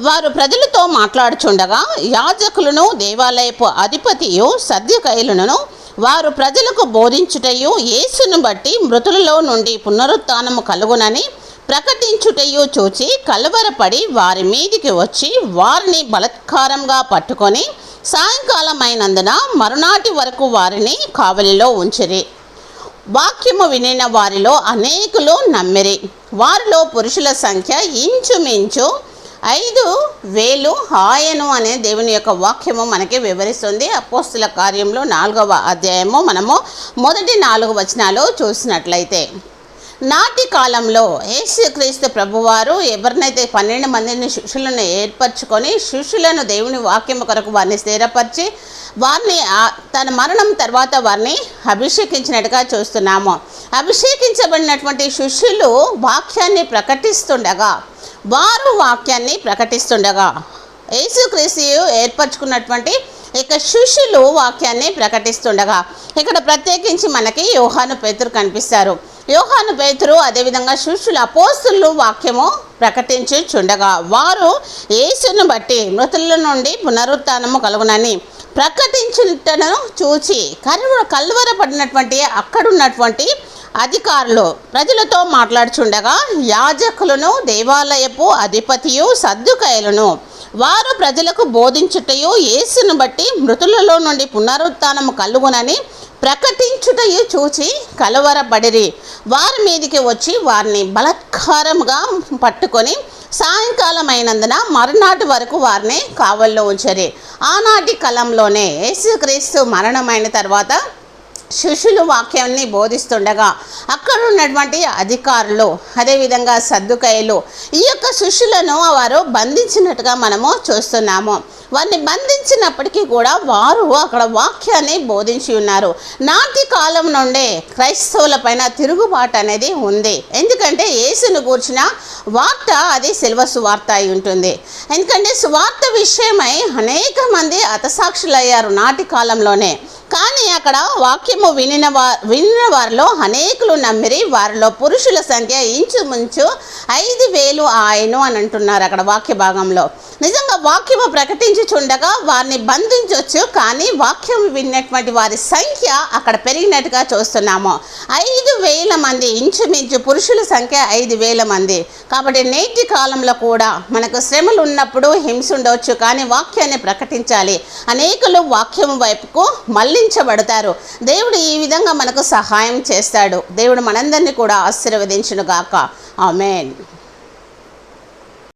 వారు ప్రజలతో మాట్లాడుచుండగా యాజకులను దేవాలయపు అధిపతియు సద్దుకయ్యులను వారు ప్రజలకు బోధించుటయు యేసును బట్టి మృతులలో నుండి పునరుత్థానము కలుగునని ప్రకటించుటయు చూచి కలవరపడి వారి మీదికి వచ్చి వారిని బలాత్కారంగా పట్టుకొని సాయంకాలమైనందున మరునాటి వరకు వారిని కావలిలో ఉంచిరి. వాక్యము వినిన వారిలో అనేకులు నమ్మిరి. వారిలో పురుషుల సంఖ్య ఇంచుమించు 5,000 ఆయను అనే దేవుని యొక్క వాక్యము మనకి వివరిస్తుంది. అపోస్తుల కార్యంలో 4వ అధ్యాయము మనము మొదటి 4 వచనాలు చూసినట్లయితే, నాటి కాలంలో యేసుక్రీస్తు ప్రభువారు ఎవరినైతే 12 మందిని శిష్యులను ఏర్పరచుకొని శిష్యులను దేవుని వాక్యము కొరకు వారిని స్థిరపరిచి వారిని తన మరణం తర్వాత వారిని అభిషేకించినట్టుగా చూస్తున్నాము. అభిషేకించబడినటువంటి శిష్యులు వాక్యాన్ని ప్రకటిస్తుండగా యేసుక్రీస్తు ఏర్పరచుకున్నటువంటి ఇక శిష్యులు వాక్యాన్ని ప్రకటిస్తుండగా ఇక్కడ ప్రత్యేకించి మనకి యోహాను పేతురు కనిపిస్తారు. యోహాను పేతురు అదేవిధంగా శిష్యులు అపోస్తులు వాక్యము ప్రకటించుచుండగా వారు యేసును బట్టి మృతుల నుండి పునరుత్థానము కలుగునని ప్రకటించుటను చూచి కలవరపడినటువంటి అక్కడున్నటువంటి అధికారులు ప్రజలతో మాట్లాడుచుండగా యాజకులను దేవాలయపు అధిపతియు సద్దుకయ్యులను వారు ప్రజలకు బోధించుటయు యేసును బట్టి మృతులలో నుండి పునరుత్థానము కలుగునని ప్రకటించుటయు చూచి కలవరపడిరి. వారి మీదికి వచ్చి వారిని బలాత్కారముగా పట్టుకొని సాయంకాలమైనందున మరునాటి వరకు వారిని కావల్లో ఉంచరి. ఆనాటి కాలంలోనే యేసుక్రీస్తు మరణమైన తర్వాత శిష్యులు వాక్యాన్ని బోధిస్తుండగా అక్కడ ఉన్నటువంటి అధికారులు అదేవిధంగా సద్దుకయ్యులు ఈ యొక్క శిష్యులను వారు బంధించినట్టుగా మనము చూస్తున్నాము. వారిని బంధించినప్పటికీ కూడా వారు అక్కడ వాక్యాన్ని బోధించి ఉన్నారు. నాటి కాలం నుండే క్రైస్తవుల పైన తిరుగుబాటు అనేది ఉంది. ఎందుకంటే యేసును గూర్చిన వార్త అది సిలువ సువార్త అయి ఉంటుంది. ఎందుకంటే సువార్త విషయమై అనేక మంది హతసాక్షులయ్యారు నాటి కాలంలోనే. కానీ అక్కడ వాక్యము వినిన వారిలో అనేకులు నమ్మిరి. వారిలో పురుషుల సంఖ్య ఇంచుమించు 5,000 ఆయను అని అంటున్నారు అక్కడ వాక్య భాగంలో. నిజంగా వాక్యము ప్రకటించుచుండగా వారిని బంధించవచ్చు, కానీ వాక్యం విన్నటువంటి వారి సంఖ్య అక్కడ పెరిగినట్టుగా చూస్తున్నాము. 5,000 మంది, ఇంచుమించు పురుషుల సంఖ్య 5,000 మంది. కాబట్టి నేటి కాలంలో కూడా మనకు శ్రమలు ఉన్నప్పుడు హింస ఉండవచ్చు, కానీ వాక్యాన్ని ప్రకటించాలి. అనేకులు వాక్యం వైపుకు మళ్ళించబడతారు. దేవుడు ఈ విధంగా మనకు సహాయం చేస్తాడు. దేవుడు మనందరినీ కూడా ఆశీర్వదించును గాక. ఆమేన్.